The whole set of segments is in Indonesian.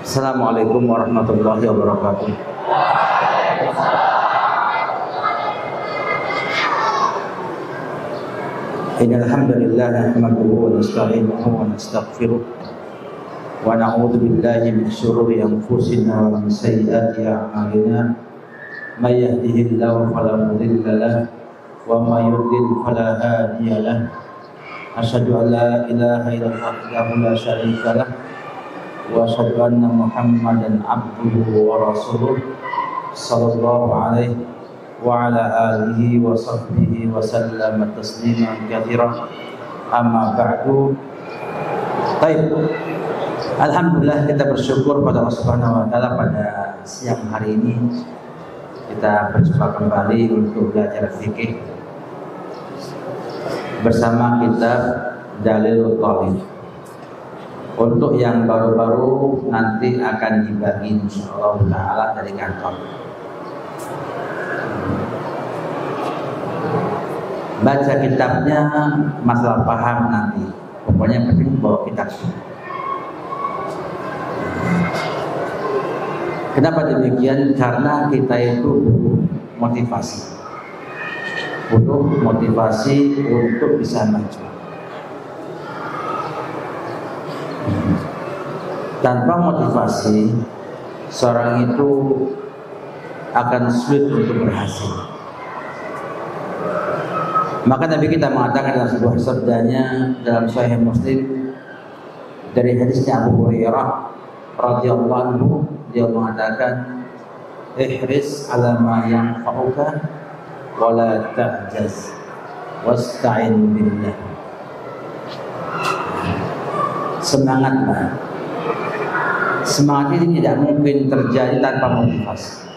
Assalamualaikum warahmatullahi wabarakatuh. Innal hamdalillah nahmaduhu wa nasta'inuhu wa nastaghfiruh wa na'udzu billahi min shururi anfusina wa min sayyiati a'malina. May yahdihillahu fala mudilla lahu wa may yudlil fala hadiya lahu. Asyhadu an la ilaha illallah wahdahu la syarika lahu wa asyhadu anna Muhammadan abduhu wa rasuluh sallallahu alaihi wa ala alihi wa sahbihi wa sallam tasliman katsiran. Amma ba'du. Baik. Alhamdulillah, kita bersyukur pada Allah Subhanahu wa taala pada siang hari ini kita berjumpa kembali untuk belajar fikih bersama kitab Dalilul Talib. Untuk yang baru-baru nanti akan dibagi insyaallah taala dari kantor. Baca kitabnya masalah paham nanti. Pokoknya penting bawa kitab. Kenapa demikian? Karena kita itu motivasi. Butuh motivasi untuk bisa maju. Tanpa motivasi, seorang itu akan sulit untuk berhasil. Maka Nabi kita mengatakan dalam sebuah sabdanya dalam Sahih Muslim dari hadisnya Abu Hurairah radhiyallahu anhu, dia mengatakan, ihris ala ma yanfa'uka wa la ta'jaz wasta'in billah. Semangatlah. Semangat ini tidak mungkin terjadi tanpa motivasi.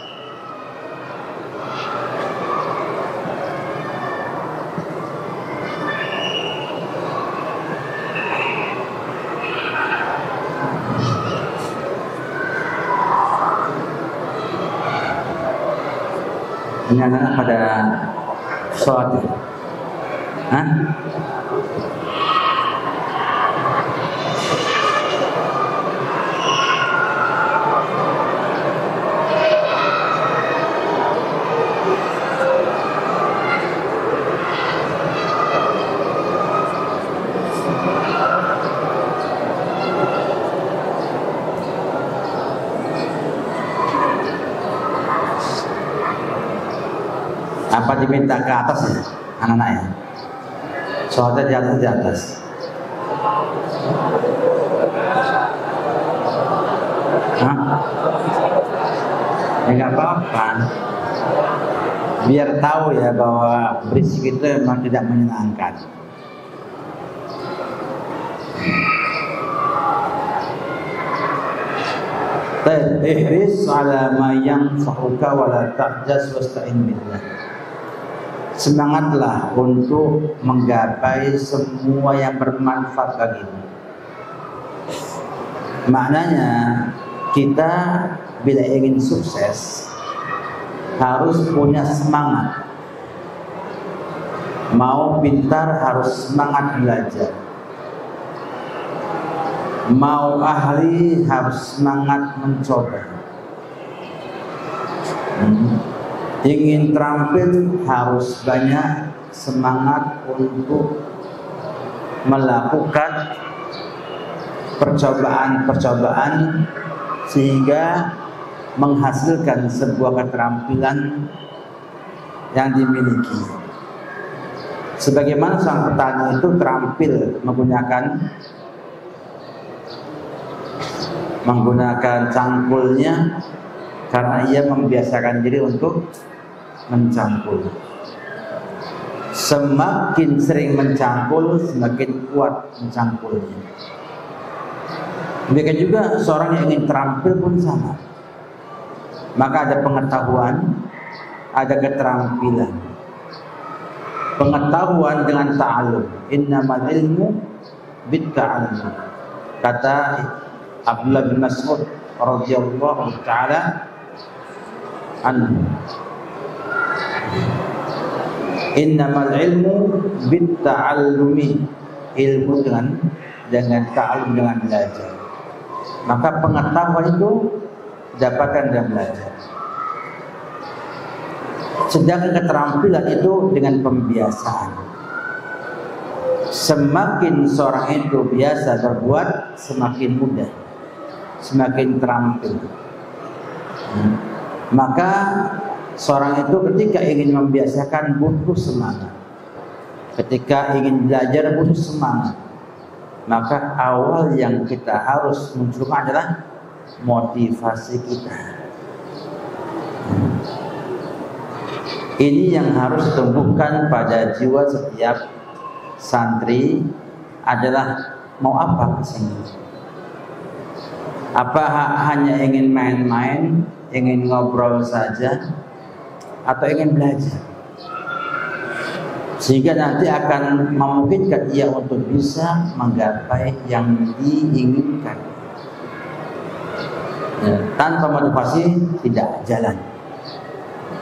Ini anak-anak pada sholat itu. Hah? Apa diminta ke atas ya, anak-anak ya? Soalnya di atas. Hah? Ya nggak apa-apa. Biar tahu ya bahwa berisik itu memang tidak menyenangkan. Ihris ala ma yanfa'uka wa la ta'jaz wasta'in billah. Semangatlah untuk menggapai semua yang bermanfaat bagimu. Maknanya kita bila ingin sukses harus punya semangat. Mau pintar harus semangat belajar. Mau ahli harus semangat mencoba. Ingin terampil harus banyak semangat untuk melakukan percobaan-percobaan sehingga menghasilkan sebuah keterampilan yang dimiliki. Sebagaimana sang petani itu terampil menggunakan cangkulnya karena ia membiasakan diri untuk mencangkul. Semakin sering mencangkul, semakin kuat mencangkulnya. Demikian juga seorang yang ingin terampil pun sama. Maka ada pengetahuan, ada keterampilan. Pengetahuan dengan ta'allum. Innamal ilmu bitta'allum. Kata Abdullah bin Mas'ud radhiyallahu ta'ala anhu. Innamal ilmu bitta'allumi. Ilmu dengan ta'allum, dengan belajar. Maka pengetahuan itu dapatkan dan belajar. Sedangkan keterampilan itu dengan pembiasaan. Semakin seorang itu biasa berbuat, semakin mudah, semakin terampil. Maka seorang itu ketika ingin membiasakan butuh semangat. Ketika ingin belajar butuh semangat. Maka awal yang kita harus munculkan adalah motivasi kita. Ini yang harus ditumbuhkan pada jiwa setiap santri adalah mau apa kesini? Apa hanya ingin main-main, ingin ngobrol saja, atau ingin belajar? Sehingga nanti akan memungkinkan ia untuk bisa menggapai yang diinginkan. Tanpa motivasi tidak jalan.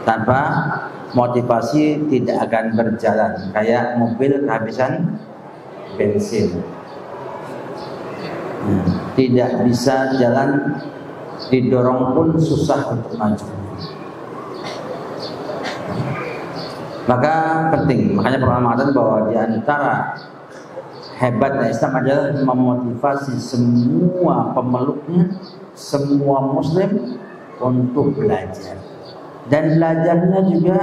Tanpa motivasi tidak akan berjalan. Kayak mobil kehabisan bensin, tidak bisa jalan, didorong pun susah untuk maju. Maka penting, makanya pernah mengatakan bahwa di antara hebatnya Islam adalah memotivasi semua pemeluknya, semua muslim untuk belajar. Dan belajarnya juga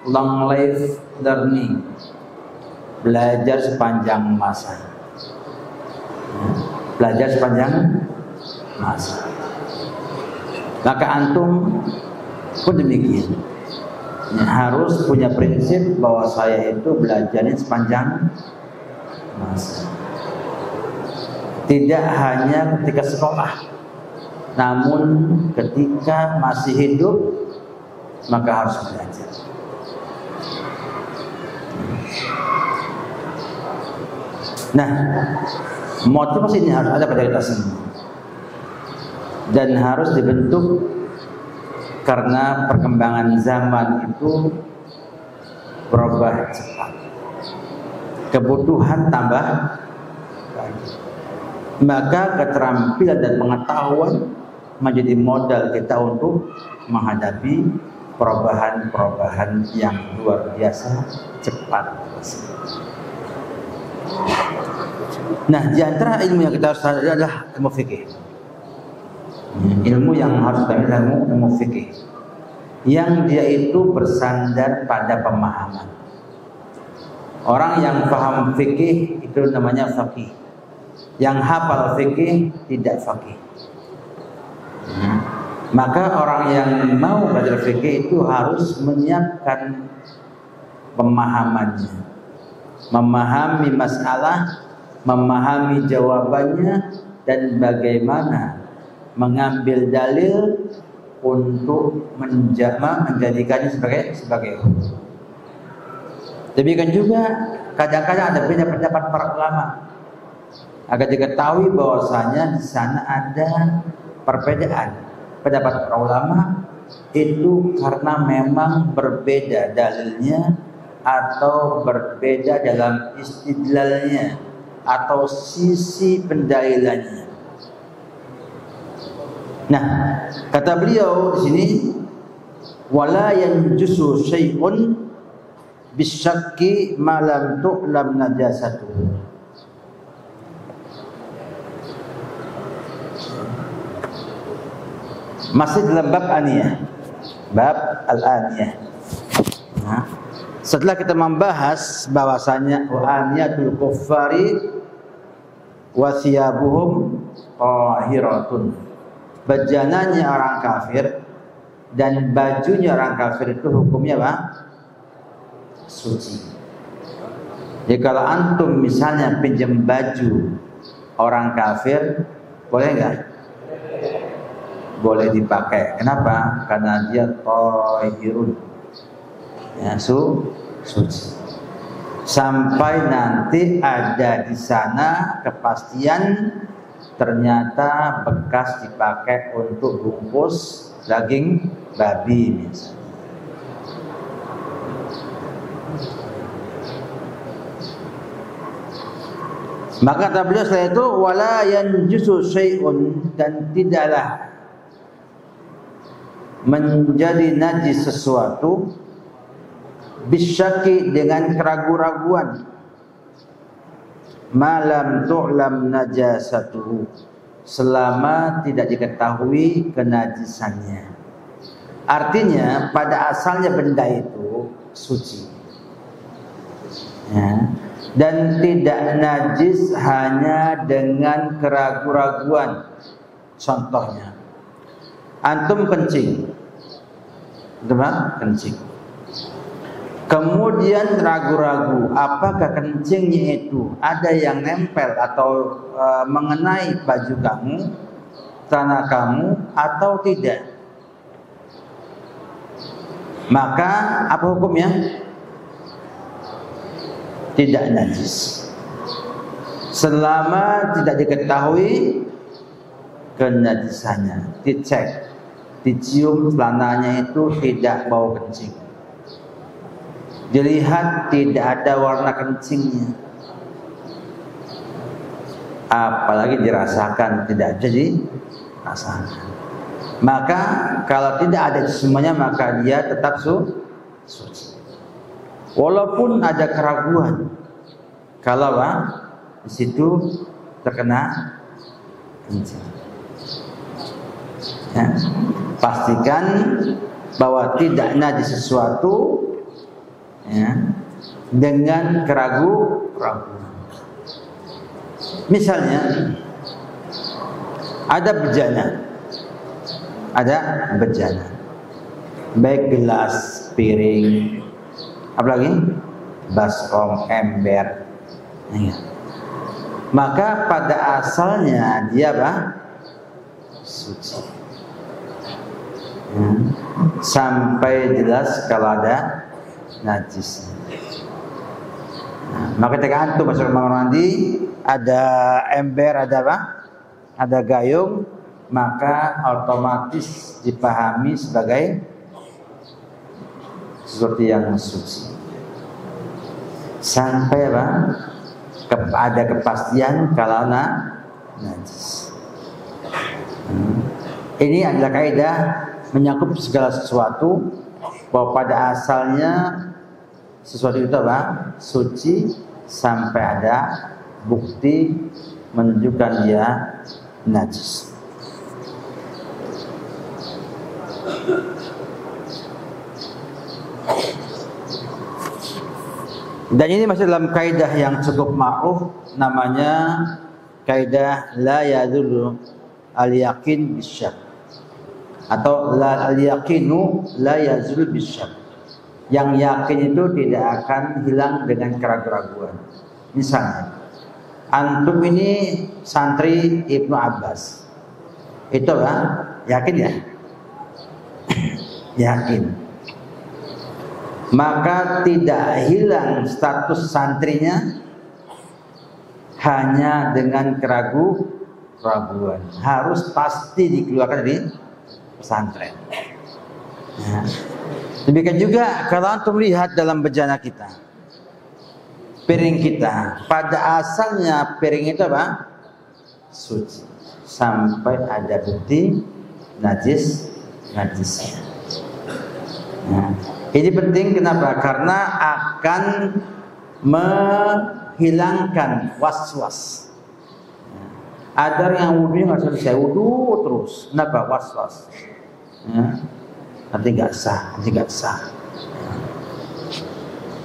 long life learning, belajar sepanjang masa. Belajar sepanjang masa. Maka antum pun demikian. Harus punya prinsip bahwa saya itu belajarnya sepanjang masa. Tidak hanya ketika sekolah, namun ketika masih hidup maka harus belajar. Nah, motivasi ini harus ada pada kita semua dan harus dibentuk. Karena perkembangan zaman itu berubah cepat, kebutuhan tambah banyak. Maka keterampilan dan pengetahuan menjadi modal kita untuk menghadapi perubahan-perubahan yang luar biasa cepat. Nah, di antara ilmu yang kita harus sadari adalah ilmu fikih. Ilmu yang harus kita ilmu fikih, yang dia itu bersandar pada pemahaman. Orang yang paham fikih itu namanya faqih. Yang hafal fikih tidak faqih. Maka orang yang mau belajar fikih itu harus menyiapkan pemahamannya, memahami masalah, memahami jawabannya, dan bagaimana mengambil dalil untuk menjadikannya sebagai hukum. Demikian juga kadang-kadang ada beda pendapat para ulama. Agar diketahui bahwasanya di sana ada perbedaan pendapat para ulama itu karena memang berbeda dalilnya atau berbeda dalam istidlalnya atau sisi pendalilannya. Nah, kata beliau di sini, wala yanjusu syai'un bisyakki ma lam tu'lam najasatuhu. Masih dalam bab aniyah, bab al-aniyah. Nah, setelah kita membahas bahwasanya aniyatul kuffari wa thiyabuhum tahiratun, bajananya orang kafir dan bajunya orang kafir itu hukumnya apa? Suci. Jadi kalau antum misalnya pinjam baju orang kafir, boleh nggak? Boleh dipakai. Kenapa? Karena dia tahirun, ya, suci. Sampai nanti ada di sana kepastian ternyata bekas dipakai untuk bungkus daging babi misalnya. Maka kata beliau setelah itu, wala yanjusu syai'un, dan tidaklah menjadi najis sesuatu bisyaki, dengan keraguan-raguan, malam tu'lam najasatuhu, selama tidak diketahui kenajisannya. Artinya pada asalnya benda itu suci, ya, dan tidak najis hanya dengan keraguan-raguan. Contohnya, antum kencing, kencing, kemudian ragu-ragu apakah kencingnya itu ada yang nempel atau mengenai baju kamu, celana kamu, atau tidak. Maka apa hukumnya? Tidak najis selama tidak diketahui kenajisannya. Dicek, dicium celananya itu tidak bau kencing, dilihat tidak ada warna kencingnya, apalagi dirasakan tidak jadi rasakan. Maka kalau tidak ada semuanya, maka dia tetap suci. Walaupun ada keraguan, kalau di situ terkena kencing, ya, pastikan bahwa tidak najis sesuatu, ya, dengan keraguan. Misalnya ada bejana, baik gelas, piring, apalagi baskom, ember, ya. Maka pada asalnya dia suci, ya, sampai jelas kalau ada najis. Nah, maka ketika antum masuk kamar mandi, ada ember, ada gayung, maka otomatis dipahami sebagai sesuatu yang suci. Sampai ada kepastian kalau najis. Ini adalah kaidah menyangkut segala sesuatu, bahwa pada asalnya sesuatu itu suci sampai ada bukti menunjukkan dia najis. Dan ini masih dalam kaidah yang cukup ma'ruf, namanya kaidah la yadullu al-yaqin bisyak, atau la al-yaqinu la yazul bisyak. Yang yakin itu tidak akan hilang dengan keraguan-raguan. Misalnya, antum ini santri Ibnu Abbas, itu yakin ya? Yakin. Maka tidak hilang status santrinya hanya dengan keraguan. Harus pasti dikeluarkan dari pesantren. Ya. Demikian juga kalau antum lihat dalam bejana kita, piring kita, pada asalnya piring itu suci sampai ada bukti najisnya. Nah, ini penting, kenapa? Karena akan menghilangkan was-was. Ada yang wudhunya nggak selesai, wudhu terus, kenapa? Was-was. Nanti nggak sah.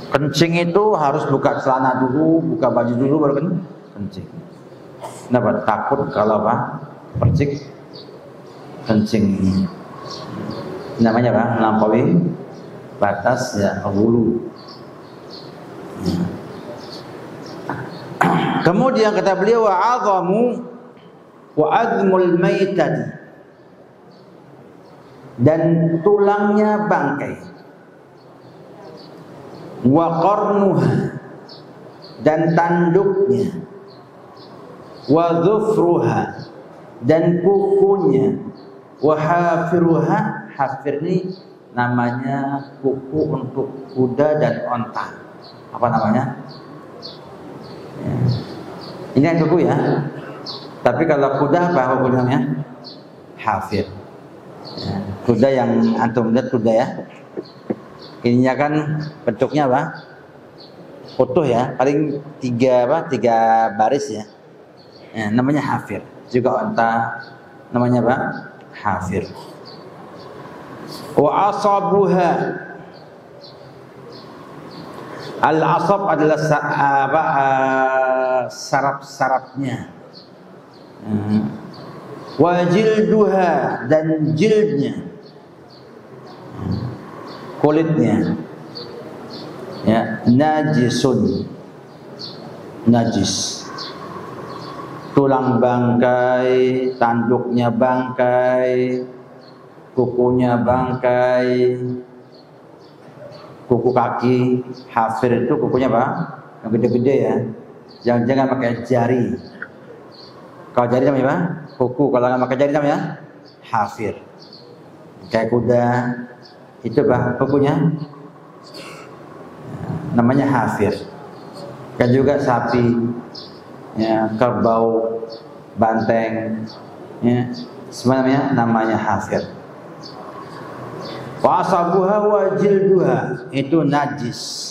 Kencing itu harus buka celana dulu, buka baju dulu baru kencing. Kenapa? Takut kalau percik kencing, namanya melampaui batas hulu. Kemudian kata beliau, wa azmul maitati, dan tulangnya bangkai, wa qarnuha, dan tanduknya, wa dhufruha, dan kukunya, wa hafiruha. Hafir ini namanya kuku untuk kuda dan onta. Apa namanya? Ya. Ini kan kuku ya. Tapi kalau kuda apa hukumnya? Hafir. Ya, kuda yang antum lihat kuda ya. Ininya kan bentuknya apa? Utuh ya, paling tiga baris ya. Ya, namanya hafir. Juga unta namanya apa? Hafir. Wa asabuha. Al-asab adalah saraf-sarafnya. Wa jilduha, dan jildnya, kulitnya. Ya, najisun, najis. Tulang bangkai, tanduknya bangkai, kukunya bangkai, kuku kaki. Hafir itu kukunya apa? Yang gede-gede ya. Jangan pakai jari. Kalau jari namanya apa? Kuku. Kalau nggak pakai jari namanya hafir. Kayak kuda itu apa? Kukunya namanya hafir. Kan juga sapi, ya, kerbau, banteng, ya, semuanya namanya hafir. Wa asabuha wa jilduha, itu najis.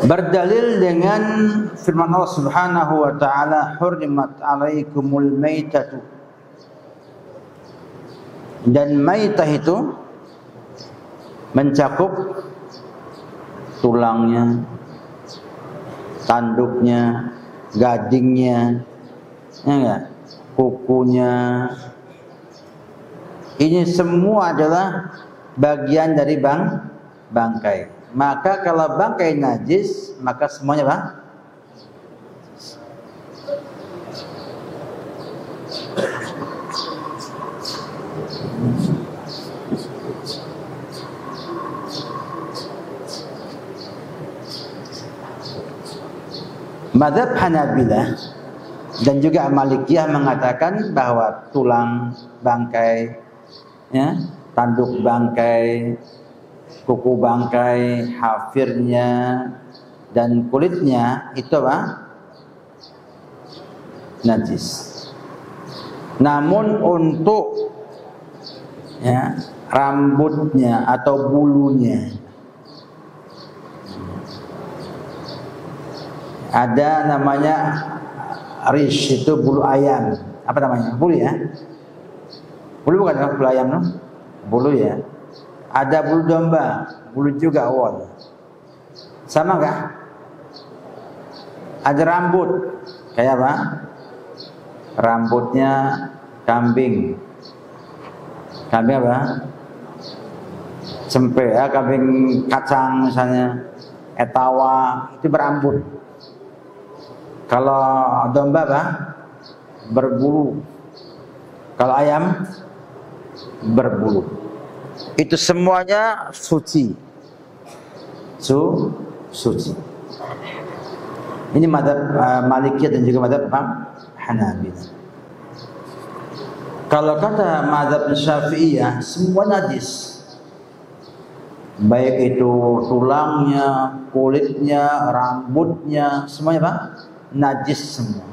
Berdalil dengan firman Allah Subhanahu wa taala, hurrimat alaikumul maitatu. Dan maitah itu mencakup tulangnya, tanduknya, gadingnya, ya enggak? Kukunya. Ini semua adalah bagian dari bangkai. Maka kalau bangkai najis, maka semuanya apa? Mazhab Hanabilah dan juga Malikiyah mengatakan bahwa tulang bangkai, ya, tanduk bangkai, kuku bangkai, hafirnya, dan kulitnya itu apa? Najis. Namun untuk, ya, rambutnya atau bulunya, ada namanya rish, itu bulu ayam. Apa namanya? Bulu ya? Bulu bukan bulu ayam, no? Bulu ya. Ada bulu domba, bulu juga wol. Sama enggak? Ada rambut, kayak apa? Rambutnya kambing. Kambing apa? Cempe ya, kambing kacang misalnya, etawa, itu berambut. Kalau domba apa? Berbulu. Kalau ayam berbulu. Itu semuanya suci. Suci. Ini mazhab Malikiyah dan juga mazhab Hanabilah. Kalau kata mazhab Syafi'iyah, semua najis. Baik itu tulangnya, kulitnya, rambutnya, semuanya apa? Najis semua.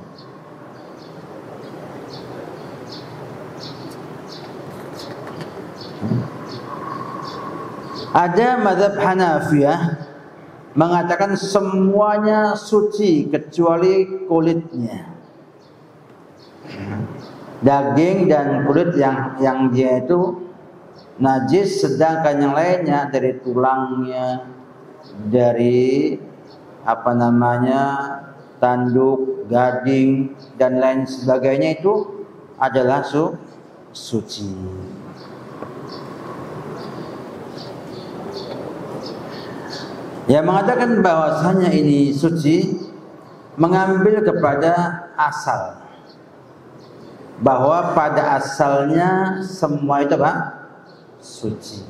Ada mazhab Hanafiyah mengatakan semuanya suci kecuali kulitnya. Daging dan kulit yang dia itu najis, sedangkan yang lainnya dari tulangnya, dari tanduk, gading dan lain sebagainya itu adalah suci. Yang mengatakan bahwasanya ini suci mengambil kepada asal, bahwa pada asalnya semua itu apa? Suci.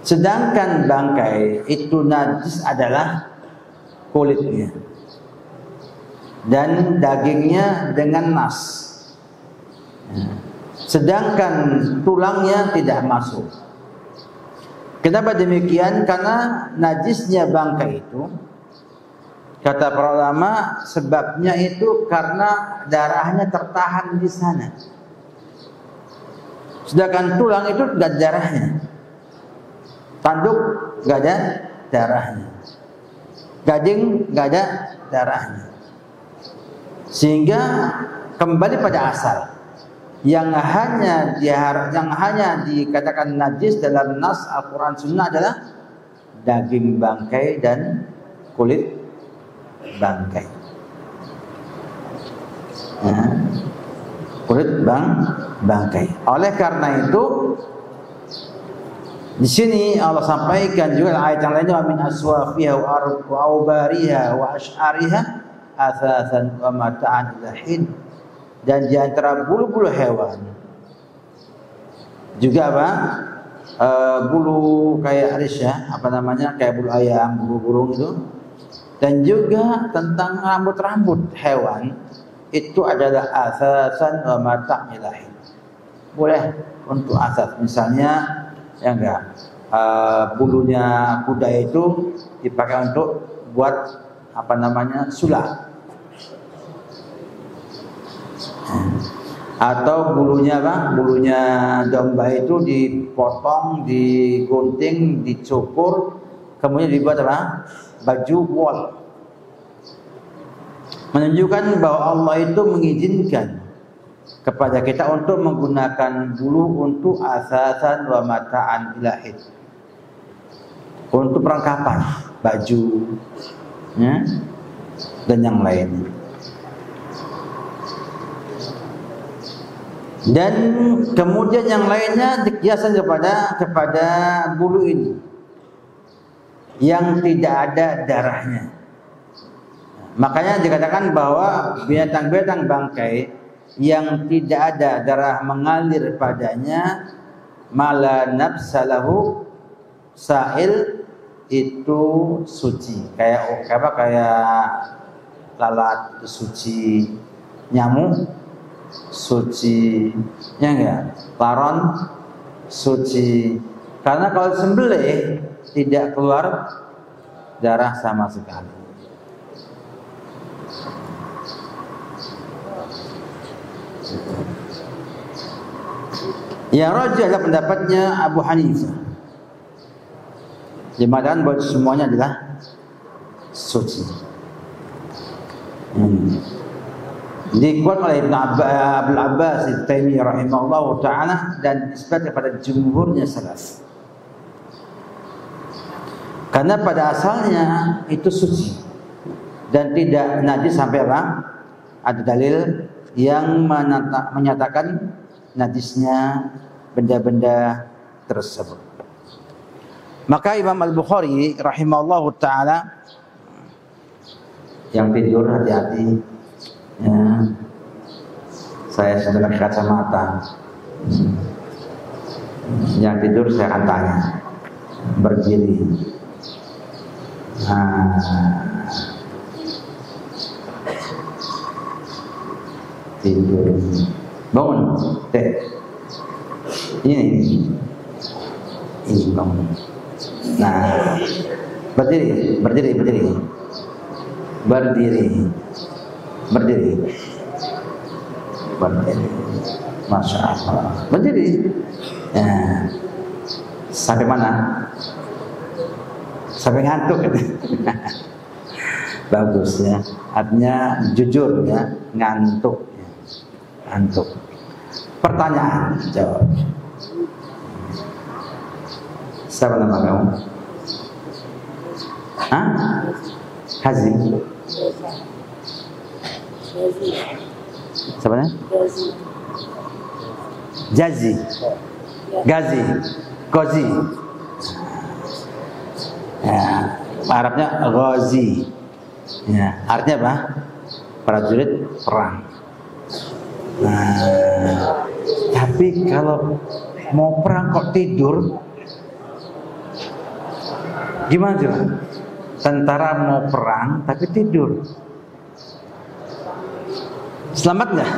Sedangkan bangkai itu najis adalah kulitnya dan dagingnya dengan nas. Sedangkan tulangnya tidak masuk. Kenapa demikian? Karena najisnya bangkai itu, kata para ulama, sebabnya itu karena darahnya tertahan di sana. Sedangkan tulang itu tidak ada darahnya. Tanduk tidak ada darahnya. Gading tidak ada darahnya. Sehingga kembali pada asal. Yang hanya dikatakan najis dalam nas Al-Quran Sunnah adalah daging bangkai dan kulit bangkai. Kulit bangkai. Oleh karena itu, di sini Allah sampaikan juga ayat yang lainnya, min aswafiha wa aubariha wa ash'ariha athathan wa mata'an ila hin. Dan di antara bulu-bulu hewan juga apa? Bulu kayak arisya, kayak bulu ayam, bulu burung itu. Dan juga tentang rambut-rambut hewan itu adalah asasan wa mata' ilahi. Boleh untuk asas, misalnya ya enggak, bulunya kuda itu dipakai untuk buat sula. Atau bulunya domba itu dipotong, digunting, dicukur, kemudian dibuat baju wol. Menunjukkan bahwa Allah itu mengizinkan kepada kita untuk menggunakan bulu untuk asasan wa mata'an ilahid, untuk perlengkapan baju dan yang lain. Dan kemudian yang lainnya dikiaskan kepada bulu ini yang tidak ada darahnya. Makanya dikatakan bahwa binatang-binatang bangkai yang tidak ada darah mengalir padanya, mala nafsalahu sa'il, itu suci. Kayak lalat itu suci, nyamuk suci, ya enggak? Laron suci. Karena kalau sembelih tidak keluar darah sama sekali. Yang rajih adalah pendapatnya Abu Hanifah. Dimana bahwa semuanya adalah suci. Dikuat oleh Ibn Abdul Abbas At-Taimiyah rahimahullah ta'ala dan disebut kepada jumhurnya salaf. Karena pada asalnya itu suci dan tidak najis sampai ada dalil yang menyatakan najisnya benda-benda tersebut. Maka Imam Al-Bukhari rahimahullah ta'ala, yang tidur hati-hati. Ya, saya sudah pakai kacamata. Yang tidur saya akan tanya, berdiri. Tidur, bangun, ini bangun. Nah, berdiri. Masya Allah, berdiri. Ya. Sampai mana? Sampai ngantuk. Bagus ya, artinya jujur ya, ngantuk. Pertanyaan, jawab. Siapa nama kamu? Hazi. Siapa namanya? Gazi. Ya, Arabnya Ghazi. Ya, artinya apa? Prajurit perang. Nah, tapi kalau mau perang kok tidur, gimana coba? Tentara mau perang tapi tidur, selamat nggak?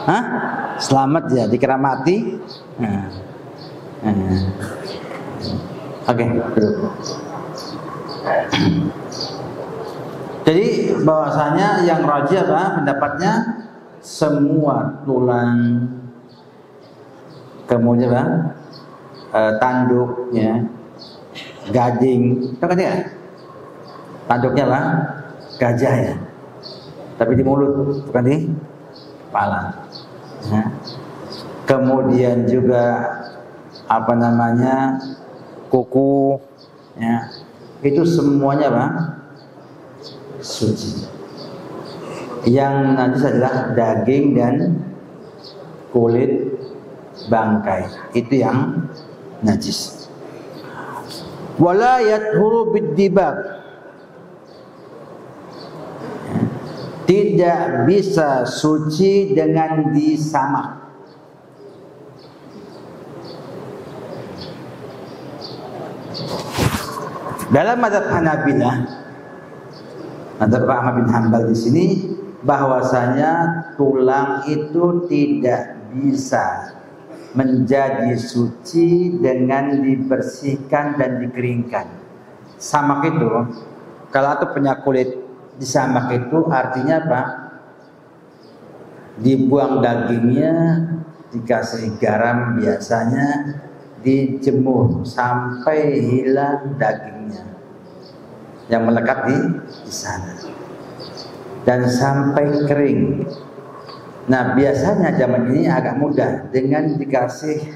Hah? Selamat ya, dikira mati. Oke, betul. Jadi bahwasanya yang rajih apa pendapatnya, semua tulang, kemudian apa, tanduknya, gading, tahu kan ya? Tanduknya apa? Gajah ya, tapi di mulut, bukan di kepala. Ya. Kemudian juga apa namanya, kuku, ya, itu semuanya apa? Suci. Yang najis adalah daging dan kulit bangkai, itu yang najis. Wala yathuru bid-dibab, tidak bisa suci dengan disamak. Dalam mazhab Hanabilah, mazhab Ahmad bin Hanbal di sini, bahwasanya tulang itu tidak bisa menjadi suci dengan dibersihkan dan dikeringkan. Samak itu, kalau itu punya kulit disamak itu artinya apa? Dibuang dagingnya, dikasih garam biasanya, dijemur sampai hilang dagingnya yang melekat di sana, dan sampai kering. Nah, biasanya zaman ini agak mudah dengan dikasih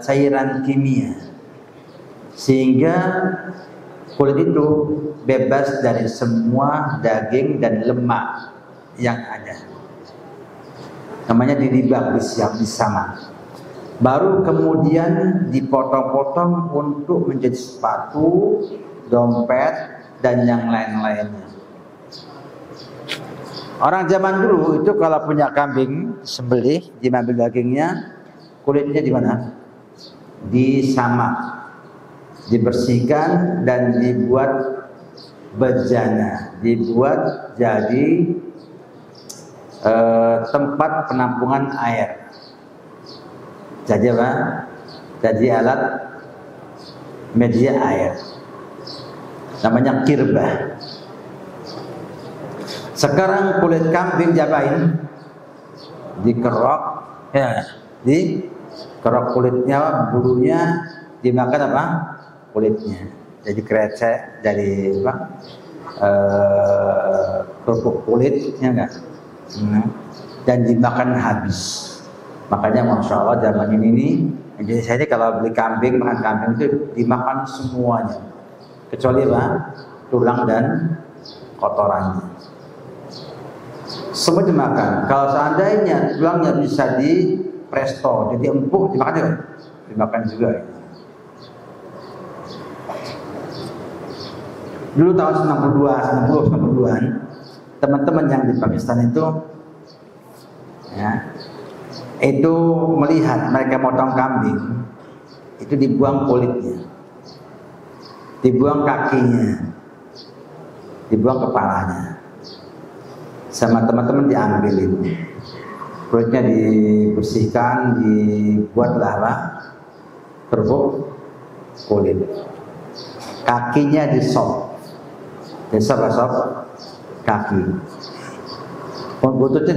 cairan kimia, sehingga kulit itu bebas dari semua daging dan lemak yang ada. Namanya didibak, disiap, disamak. Baru kemudian dipotong-potong untuk menjadi sepatu, dompet, dan yang lain-lainnya. Orang zaman dulu itu kalau punya kambing sembelih, diambil dagingnya, kulitnya di mana? Disamak, dibersihkan dan dibuat bejana, dibuat jadi tempat penampungan air. Jadi apa? Jadi alat media air. Namanya kirbah. Sekarang kulit kambing diapain? Dikerok, ya, dikerok kulitnya, bulunya, dimakan apa? Kulitnya. Jadi krecek, jadi apa? Kerupuk kulit, ya enggak? Dan dimakan habis. Makanya masya Allah zaman ini jadi saya ini kalau beli kambing, makan kambing itu dimakan semuanya, kecuali apa? Tulang dan kotorannya. Semua dimakan. Kalau seandainya tulangnya bisa di presto, jadi empuk, dimakan juga. Dimakan juga. Dulu tahun 90-an, teman-teman yang di Pakistan itu, ya, itu melihat mereka motong kambing, itu dibuang kulitnya, dibuang kakinya, dibuang kepalanya, sama teman-teman diambilin, kulitnya dibersihkan, dibuatlah apa? Kerupuk kulit, kakinya disop kaki, buntutnya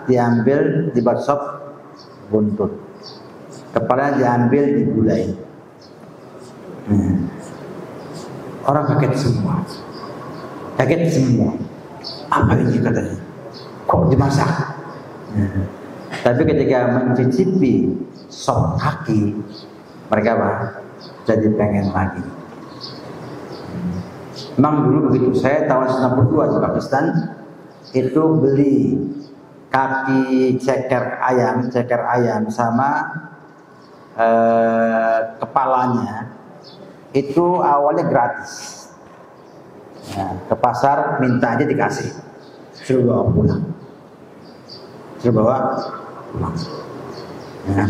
diambil, dibuat sop buntut, kepalanya diambil, digulai. Orang kaget semua. Apa ini katanya? Kok dimasak? Tapi ketika mencicipi sop kaki, mereka apa? Jadi pengen lagi. Memang dulu begitu. Saya tahun 92 di Pakistan itu beli kaki ceker ayam sama kepalanya itu awalnya gratis. Nah, ke pasar minta aja dikasih, suruh bawa pulang, suruh bawa pulang. Nah,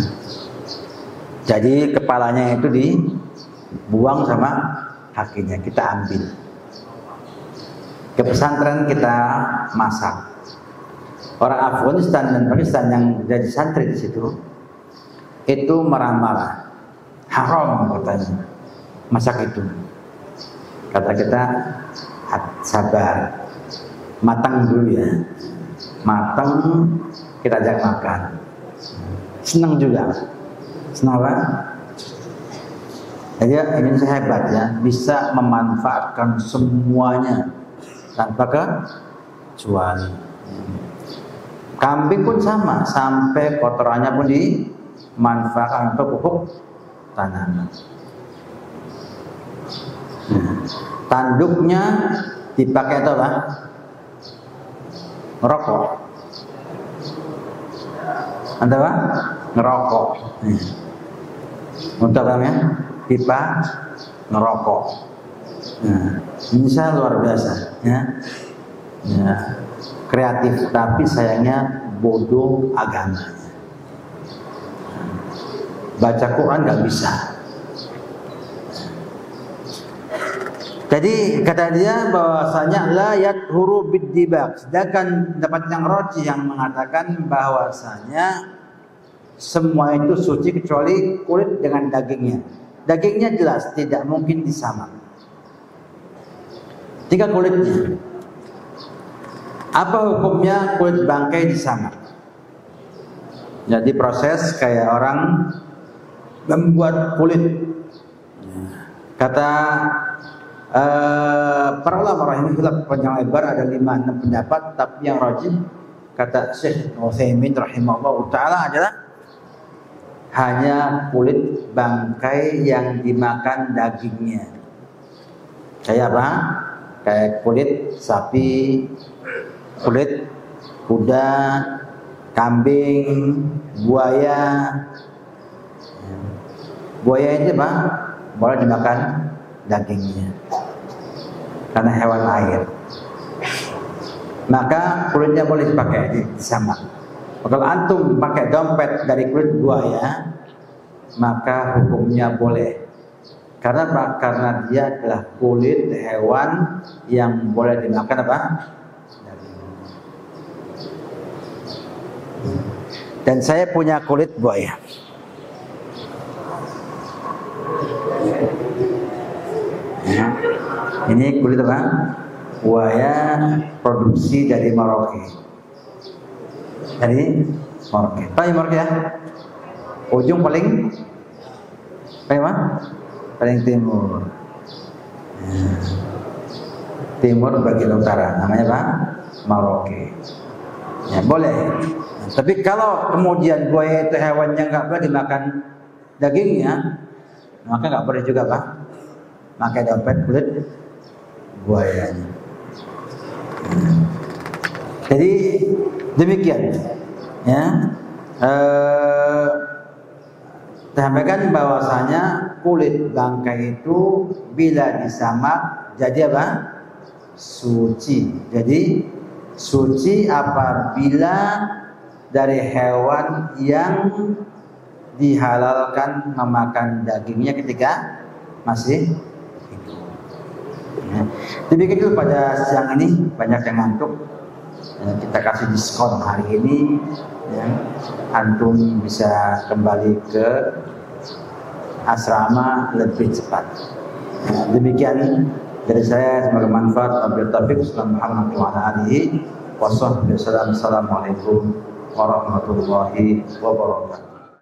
jadi kepalanya itu dibuang sama kakinya, kita ambil. Ke pesantren kita masak. Orang Afghanistan dan Pakistan yang jadi santri di situ itu meramal haram katanya masak itu. Kata kita sabar, matang dulu ya, matang kita ajak makan. Senang juga, senang apa? Jadi Indonesia hebat ya, bisa memanfaatkan semuanya tanpa kecuali. Kambing pun sama, sampai kotorannya pun dimanfaatkan untuk pupuk tanaman. Tanduknya dipakai itu apa? Ngerokok. Ada apa? Ngerokok. Untuk apa ya? Pipa ngerokok. Nah, ini saya luar biasa, ya. Ya. Kreatif, tapi sayangnya bodoh agamanya. Baca Quran nggak bisa. Jadi kata dia bahwasanya la yathuru bid-dibaq. Sedangkan dapat yang roji yang mengatakan bahwasanya semua itu suci kecuali kulit dengan dagingnya. Dagingnya jelas tidak mungkin disamak. Tinggal kulitnya. Apa hukumnya kulit bangkai disamak? Jadi proses kayak orang membuat kulit. Kata para ulama rahimahullah panjang lebar ada 5-6 pendapat, tapi yang rajih kata Syekh Utsaimin rahimahullah taala adalah hanya kulit bangkai yang dimakan dagingnya. Kayak apa? Kayak kulit sapi, kulit kuda, kambing, buaya. Buaya itu apa? Boleh dimakan dagingnya karena hewan air. Maka kulitnya boleh dipakai disamak. Kalau antum pakai dompet dari kulit buaya, maka hukumnya boleh. Karena apa? Karena dia adalah kulit hewan yang boleh dimakan apa? Dan saya punya kulit buaya. Ya. Ini kulit apa? Buaya produksi dari Merauke. Dari Merauke. Tahu Merauke ya? Ujung paling apa? Paling timur. Ya. Timur bagian utara. Namanya apa? Merauke. Ya, boleh. Tapi kalau kemudian buaya itu hewan yang nggak boleh dimakan dagingnya, maka nggak boleh juga Pak pakai dompet kulit buayanya. Jadi demikian, ya. Sampaikan bahwasanya kulit bangkai itu bila disamak jadi apa? Suci. Jadi suci apabila dari hewan yang dihalalkan memakan dagingnya ketika masih hidup. Ya. Demikian dulu pada siang ini, banyak yang ngantuk. Ya, kita kasih diskon hari ini. Ya. Antum bisa kembali ke asrama lebih cepat. Ya, demikian dari saya, semoga manfaat. Wabillahi taufiq. Assalamualaikum warahmatullahi wabarakatuh.